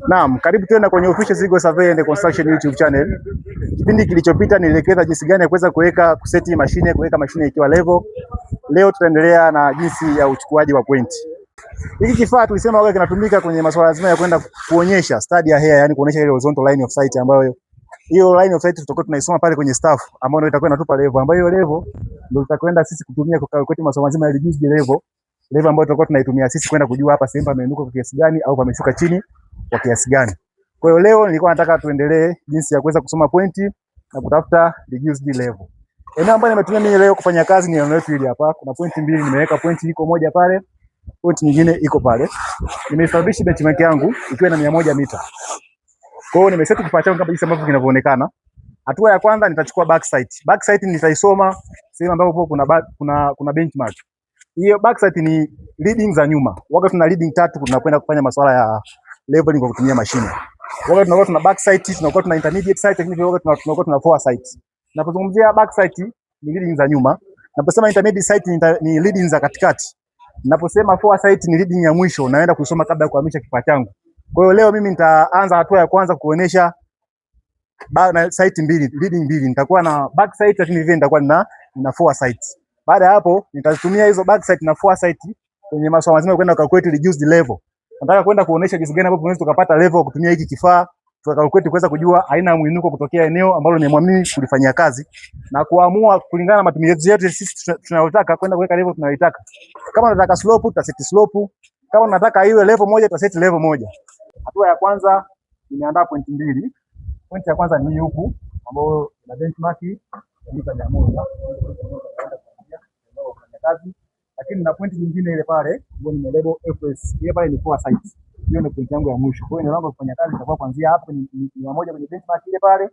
Naam, karibu tena kwenye Official Zigo Survey and Construction YouTube channel. Kipindi kilichopita nilielekeza jinsi gani ya kuweza kuseti mashine, kuweka mashine ikiwa level. Leo tutaendelea na jinsi ya uchukuaji wa point. Hiki kifaa tulisema waga kinatumika kwenye masuala lazima ya kwenda kuonyesha study ya hair, yani kuonyesha ile horizontal line of sight ambayo hiyo line of sight tutakuwa tunaisoma pale kwenye staff ambayo ndio itakuwa inatupa level, ambayo hiyo level ndio tutakwenda sisi kutumia kwa calculate masuala mazima ya reduced level ambayo tutakuwa tunaitumia sisi kwenda kujua hapa sehemu pameinuka kwa kiasi gani au pameshuka chini kwa kiasi gani. Kwa hiyo leo nilikuwa nataka tuendelee jinsi ya kuweza kusoma pointi na kutafuta reduced level. Eneo ambalo nimetumia mimi leo kufanya kazi ni eneo hili hapa. Kuna pointi mbili nimeweka, pointi iko moja pale, pointi nyingine iko pale. Nimeestablish benchmark yangu ikiwa na 100 mita. Kwa hiyo nimeset kifaa changu kama jinsi ambavyo kinavyoonekana. Hatua ya kwanza nitachukua back sight. Back sight nitaisoma sehemu ambapo kuna benchmark. Hiyo back sight ni reading za nyuma. Wakati tuna reading tatu tunakwenda kufanya masuala ya leveling kwa kutumia mashine. Wakati tunakuwa tuna back sight, tunakuwa tuna intermediate sight, lakini wakati tunakuwa tuna forward sight. Napozungumzia back sight ni reading za nyuma. Naposema intermediate sight ni reading za katikati. Naposema forward sight ni reading ya mwisho, naenda kusoma kabla ya kuhamisha kifaa changu. Kwa hiyo leo mimi nitaanza hatua ya kwanza kuonesha sight mbili, reading mbili. Nitakuwa na back sight lakini vile nitakuwa na forward sight. Baada ya hapo nitatumia hizo back sight na forward sight kwenye masuala mazima kwenda calculate reduced level. Nataka kwenda kuonesha jinsi gani ambapo tunaweza tukapata level kutumia hiki kifaa, tukakalculate kuweza kujua aina ya mwinuko kutokea eneo ambalo nimemwamini kulifanyia kazi na kuamua kulingana na matumizi yetu sisi tunayotaka kwenda kuweka level tunayoitaka. Kama unataka slope tutaseti slope, kama unataka iwe level moja tutaseti level moja. Hatua ya kwanza nimeandaa point mbili. Point ya kwanza ni huku ambayo ina benchmark ni moja kazi, lakini na point nyingine ile pale ambayo ni label FS. Ile pale ni forward sight. Hiyo ni point yangu ya mwisho. Kwa hiyo ndio lango kufanya kazi itakuwa kuanzia hapo ni 100 kwenye benchmark ile pale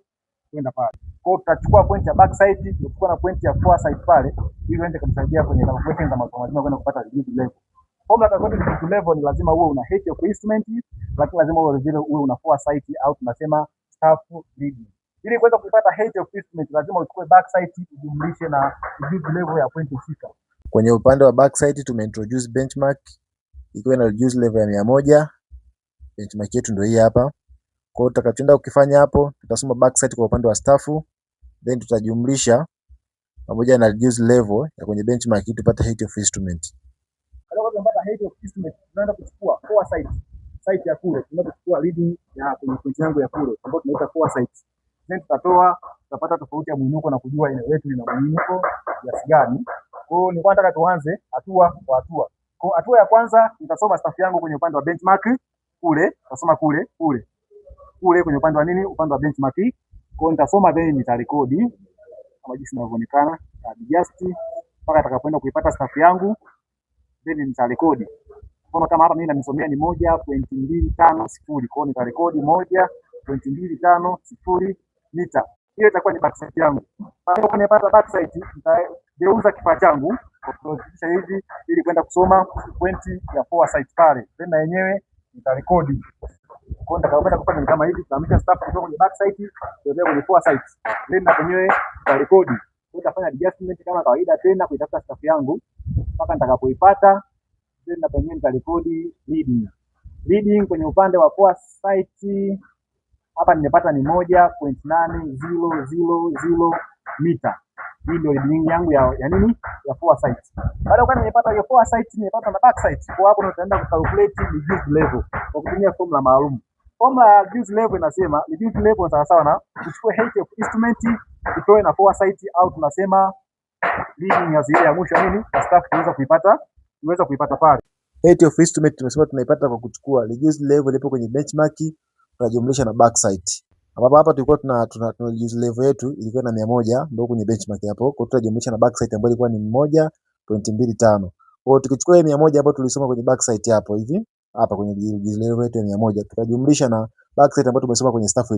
kwenda pale. Kwa hiyo tutachukua point ya back sight, tutachukua na point ya forward sight pale ili uende kumsaidia kwenye calculation za masuala mazima kwenda kupata reduced level. Formula ya reduced level ni lazima uwe una height of instrument, lakini lazima uwe vile uwe una forward sight au tunasema staff reading. Ili kuweza kupata height of instrument lazima uchukue back sight ujumlishe na reduced level ya point husika. Kwenye upande wa back sight tumeintroduce benchmark ikiwa na reduced level ya 100. Benchmark yetu ndio hii hapa. Kwa hiyo tutakachoenda ukifanya hapo tutasoma back sight kwa upande wa staff, then tutajumlisha pamoja na reduced level ya kwenye benchmark ili tupate height of instrument. Kwa tunapata height of instrument tunaenda kuchukua forward sight, sight ya kule, tunaenda kuchukua reading ya kwenye point yangu ya kule ambayo tunaita forward sight. Then tutapata tofauti ya mwinuko na kujua eneo letu lina mwinuko kiasi gani. Kwa hiyo nilikuwa nataka tuanze hatua kwa hatua. Kwa hatua ya kwanza nitasoma staff yangu kwenye upande wa benchmark kule, nitasoma kule kwenye upande wa nini? Upande wa benchmark. Kwa hiyo nitasoma then nitarekodi kama jinsi inavyoonekana, adjust mpaka atakapoenda kuipata staff yangu then nitarekodi. Kwa kama hapa mimi namsomea ni 1.250. Kwa hiyo nitarekodi 1.250 mita. Hiyo itakuwa ni back sight yangu. Baada ya kupata back sight nitageuza kifaa changu kuhakikisha hivi ili kwenda kusoma pointi ya forward sight pale. Then na yenyewe nitarekodi. Kwa hiyo nitakapoenda kupata ni kama hivi, tutahamisha staff kutoka kwenye back sight kuelekea kwenye forward sight. Then na yenyewe nitarekodi. Nitafanya adjustment kama kawaida tena kuitafuta staff yangu mpaka nitakapoipata. Then na yenyewe nitarekodi reading kwenye upande wa forward sight. Hapa nimepata ni 1.8000 mita. Hii ndio reading yangu ya nini? Ya forward sight. Baada ya nimepata hiyo forward sight, nimepata na back sight. Kwa hapo nitaenda kucalculate reduced level kwa kutumia formula maalum. Formula ya reduced level inasema reduced level ni sawa na kuchukua height of instrument tutoe na forward sight au tunasema reading ya zile ya mwisho nini? Staff tuweza kuipata pale. Height of instrument tumesema tunaipata kwa kuchukua reduced level ipo kwenye benchmark tunajumlisha na back sight. Hapa tulikuwa tuna reduced level yetu ilikuwa na 100 ndio kwenye benchmark hapo. Kwa hiyo tutajumlisha na back sight ambayo ilikuwa ni 1.25. Kwa hiyo tukichukua ile 100 ambayo tulisoma kwenye back sight hapo hivi, hapa kwenye reduced level yetu ya 100 tutajumlisha na back sight ambayo tumesoma kwenye staff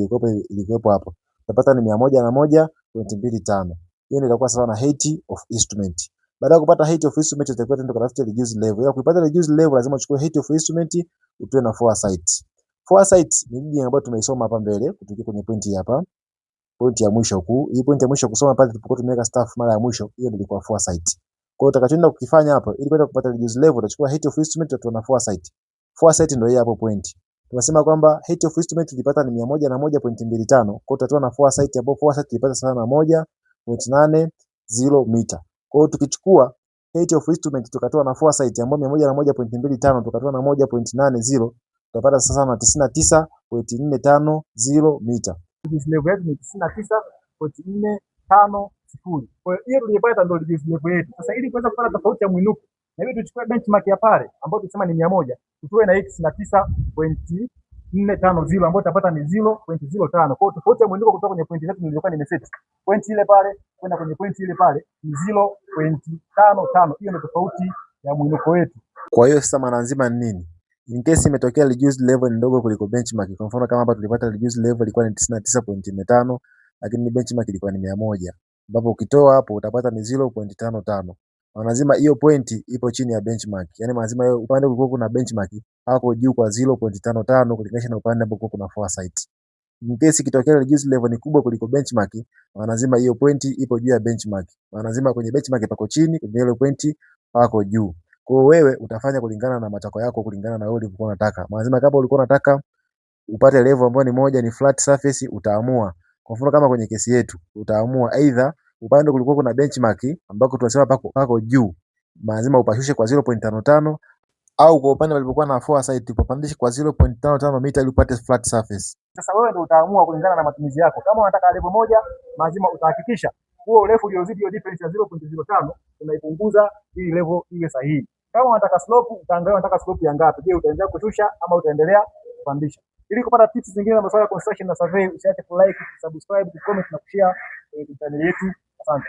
ilikuwa hapo. Tutapata ni 101.25. Hiyo itakuwa sawa na height of instrument. Baada ya kupata height of instrument tutakuwa tunaenda kutafuta reduced level. Ili kupata reduced level lazima uchukue height of instrument utoe na forward sight. Forward sight ni reading ambayo tumeisoma hapa mbele kutoka kwenye pointi hapa. Pointi ya mwisho huku. Hii pointi ya mwisho kusoma pale tulipokuwa tumeweka staff mara ya mwisho, hiyo ndio ilikuwa forward sight. Kwa hiyo utakachoenda kukifanya hapo ili kwenda kupata reduced level utachukua height of instrument utoe na forward sight. Forward sight ndio hii hapo point. Tumesema kwamba height of instrument tulipata ni 101.25. Kwa hiyo tutatoa na foresight ambapo foresight tulipata sawa na 1.80 mita. Kwa hiyo tukichukua height of instrument tukatoa na foresight ambayo 101.25 tukatoa na 1.80 tutapata sasa na 99.450 mita. Reduce level yetu ni 99.450. Kwa hiyo tulipata ndio reduce level yetu. Sasa ili kuweza kupata tofauti ya mwinuko, na hiyo tuchukue benchmark ya pale ambayo tulisema ni 100, tutoe na 99.450 ambayo tutapata ni 0.05. Kwa hiyo tofauti ya mwinuko kutoka kwenye pointi zetu nilikuwa nimeseti. Pointi ile pale kwenda kwenye pointi ile pale ni 0.55. Hiyo ndio tofauti ya mwinuko wetu. Kwa hiyo sasa maana nzima ni nini? In case imetokea reduced level ni ndogo kuliko benchmark. Kwa mfano kama hapa tulipata reduced level ilikuwa ni 99.45 lakini benchmark ilikuwa ni 100. Ambapo ukitoa hapo utapata ni 0.55. Maana lazima hiyo pointi ipo chini ya benchmark. Yaani lazima hiyo upande ulikuwa kuna benchmark hapo juu kwa 0.55 kulinganisha na upande ambapo kuna foresight. In case ikitokea reduced level ni kubwa kuliko benchmark, maana lazima hiyo pointi ipo juu ya benchmark. Maana lazima kwenye benchmark pako chini, kwenye ile pointi pako juu. Kwa hiyo wewe utafanya kulingana na matakwa yako, kulingana na wewe ulivyokuwa unataka. Lazima kama ulikuwa unataka upate level ambayo ni moja, ni flat surface, utaamua. Kwa mfano kama kwenye kesi yetu, utaamua either upande kulikuwa kuna benchmark ambako tunasema pako juu, lazima upashushe kwa 0.55 au kwa upande ulipokuwa na foresight upandishe kwa 0.55 mita ili upate flat surface. Sasa wewe ndio utaamua kulingana na matumizi yako. Kama unataka level moja, lazima utahakikisha huo urefu uliozidi hiyo difference ya 0.05 unaipunguza ili level iwe sahihi. Kama unataka slope, utaangalia unataka slope ya ngapi. Je, utaendelea kushusha ama utaendelea kupandisha? Ili kupata tips zingine za masuala ya construction na survey, usiache ku like, subscribe, comment na kushare kwenye channel yetu. Asante.